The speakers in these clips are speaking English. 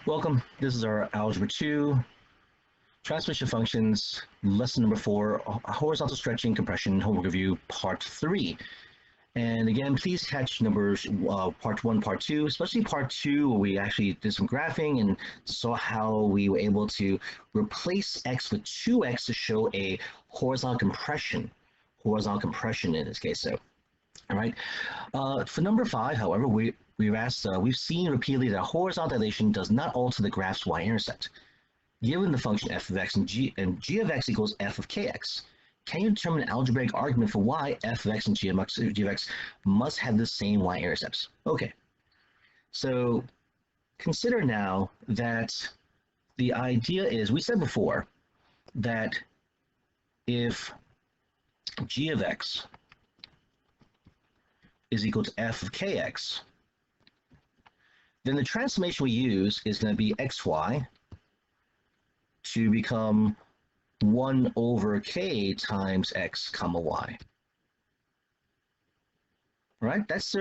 Welcome. This is our Algebra 2 transmission functions, lesson number 4, horizontal stretching compression homework review, part 3. And again, please catch numbers part 1, part 2, especially part 2 where we actually did some graphing and saw how we were able to replace x with 2x to show a horizontal compression in this case. So, all right. For number 5, however, we've seen repeatedly that horizontal dilation does not alter the graph's y-intercept. Given the function f of x and g of x equals f of kx, can you determine an algebraic argument for why f of x and g of x must have the same y-intercepts? Okay, so consider now that the idea is, we said before, that if g of x is equal to f of kx, then the transformation we use is going to be xy to become 1 over k times x comma y. Right? That's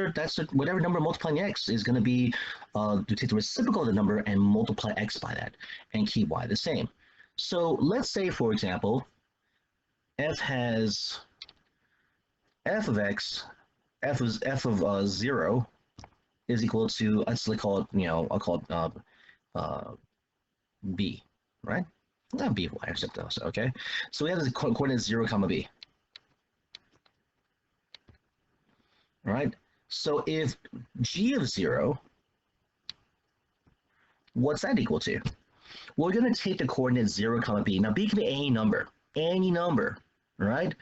whatever number multiplying x is going to be, to take the reciprocal of the number and multiply x by that and keep y the same. So let's say, for example, f of 0 is equal to, let's call it, I'll call it b, right? Not b of y-intercept though, so okay. So we have the coordinate 0 comma b. All right, so if g of 0, what's that equal to? Well, we're going to take the coordinate 0 comma b. Now b can be any number, right?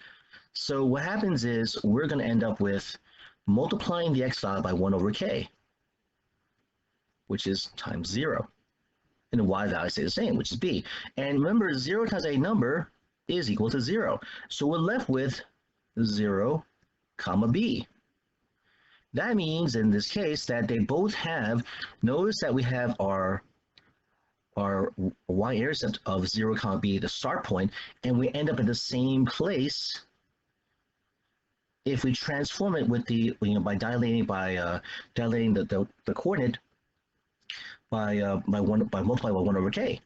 So what happens is we're going to end up with multiplying the x value by 1 over k, which is times 0. And the y value stays the same, which is b. And remember, 0 times a number is equal to 0. So we're left with 0 comma b. That means, in this case, that they both have, notice that we have our y-intercept of 0 comma b, the start point, and we end up at the same place if we transform it with the, by dilating the coordinate by multiply by 1 over k,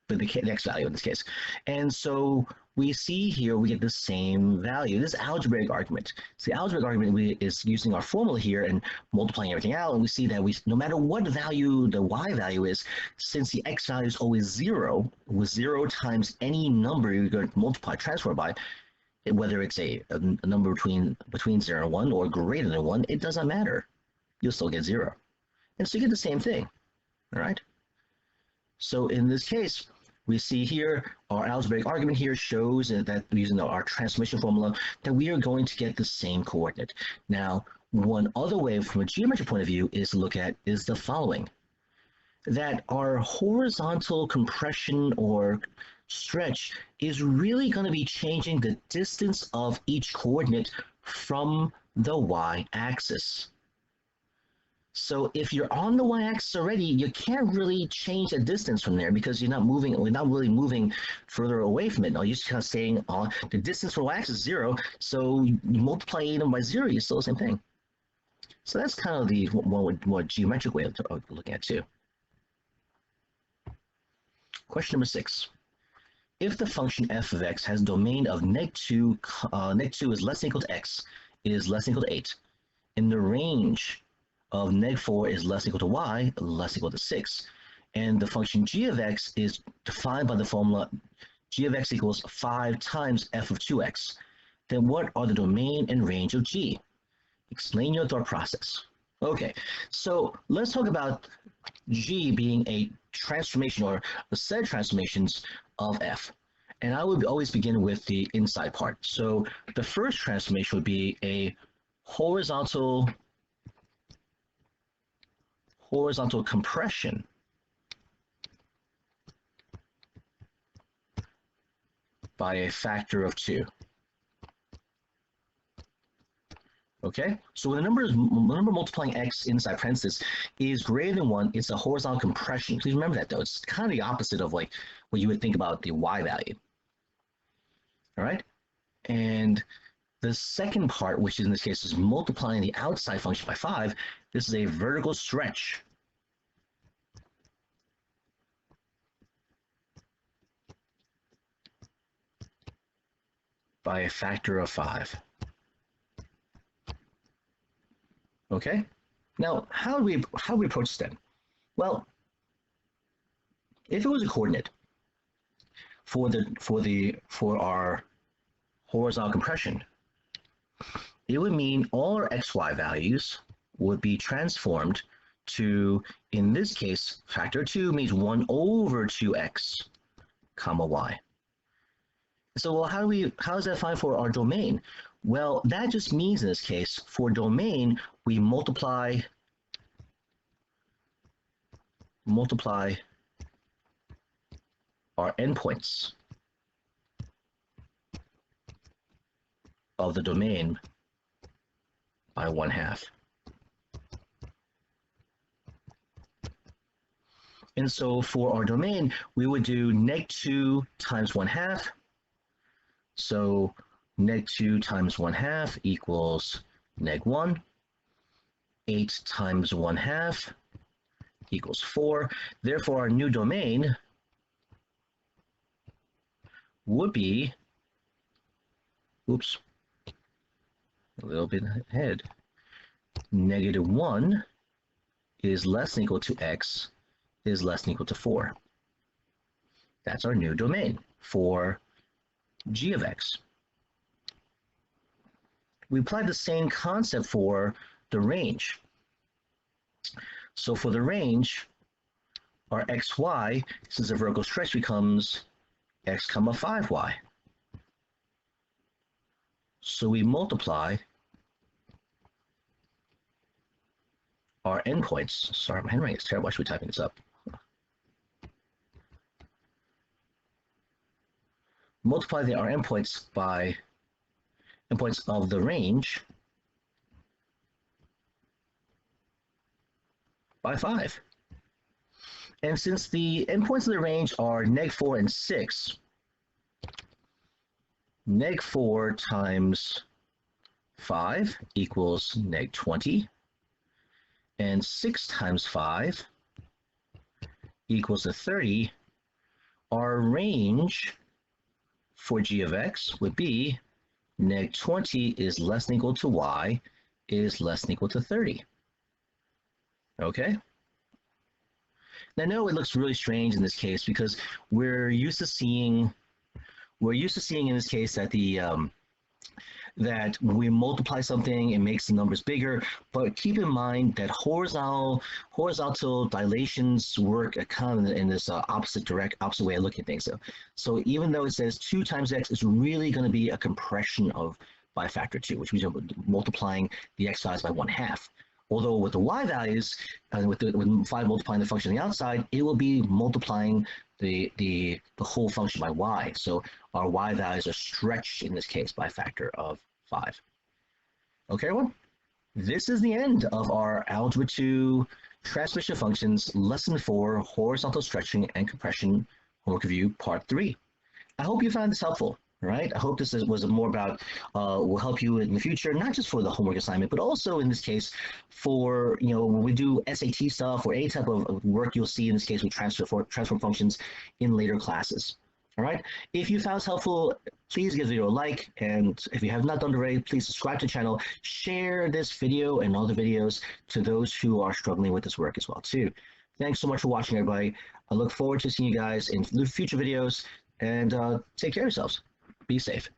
the x value in this case. And so we see here we get the same value. This is algebraic argument. So the algebraic argument is using our formula here and multiplying everything out, and we see that no matter what value the y value is, since the x value is always 0, with 0 times any number you're going to multiply, transform by, whether it's a number between 0 and 1 or greater than 1, it doesn't matter. You'll still get 0. And so you get the same thing. All right. So in this case, we see here our algebraic argument here shows that using our transformation formula that we are going to get the same coordinate. Now, one other way from a geometric point of view is to look at is the following: that our horizontal compression or stretch is really going to be changing the distance of each coordinate from the y-axis. So if you're on the y-axis already, you can't really change the distance from there because we're not really moving further away from it. No, you're just kind of staying on the distance from y-axis is 0. So you multiply them by 0, you still the same thing. So that's kind of the more geometric way of looking at it too. Question number 6. If the function f of x has a domain of -2 is less than or equal to x, is less than or equal to 8, in the range of -4 is less than or equal to y, less than or equal to 6, and the function g of x is defined by the formula g of x equals 5 times f of 2x, then what are the domain and range of g? Explain your thought process. Okay, so let's talk about g being a transformation or a set of transformations of f. And I would always begin with the inside part. So the first transformation would be a horizontal compression by a factor of 2. Okay, so when the number multiplying x inside parenthesis is greater than 1, it's a horizontal compression. Please remember that though. It's kind of the opposite of like what you would think about the y value. All right, and the second part, which in this case is multiplying the outside function by 5, this is a vertical stretch by a factor of 5. Okay? Now, how do we approach this then? Well, if it was a coordinate for our horizontal compression, it would mean all our xy values would be transformed to, in this case, factor 2 means 1 over 2x comma y. So, well, how does that find for our domain? Well, that just means in this case, for domain, we multiply our endpoints of the domain by 1/2. And so for our domain, we would do -2 times 1/2. So -2 times 1/2 equals -1. 8 times 1/2 equals 4. Therefore, our new domain would be, oops, a little bit ahead. -1 is less than equal to x is less than equal to 4. That's our new domain for g of x. We applied the same concept for the range. So for the range, our xy, since the vertical stretch becomes x comma 5y. So we multiply our endpoints. Sorry, my handwriting is terrible. I should be typing this up. Multiply our endpoints by endpoints of the range by 5. And since the endpoints of the range are -4 and 6, -4 times 5 equals -20, and 6 times 5 equals to 30, our range for g of x would be -20 is less than equal to y is less than equal to 30. Okay? Now, I know it looks really strange in this case because we're used to seeing in this case that that when we multiply something, it makes the numbers bigger. But keep in mind that horizontal dilations work kind of in this opposite way of looking at things. So even though it says 2 times x, it's really going to be a compression of by factor 2, which means multiplying the x size by 1/2. Although with the y values, with 5 multiplying the function on the outside, it will be multiplying the whole function by y. So our y values are stretched in this case by a factor of 5. Okay, everyone? This is the end of our Algebra 2 Transmission Functions Lesson 4 Horizontal Stretching and Compression Homework Review Part 3. I hope you found this helpful. Right? I hope this was more about, will help you in the future, not just for the homework assignment, but also in this case for, when we do SAT stuff or any type of work you'll see in this case with transform functions in later classes. All right? If you found this helpful, please give the video a like. And if you have not done already, please subscribe to the channel, share this video and other videos to those who are struggling with this work as well, too. Thanks so much for watching, everybody. I look forward to seeing you guys in future videos, and take care of yourselves. Be safe.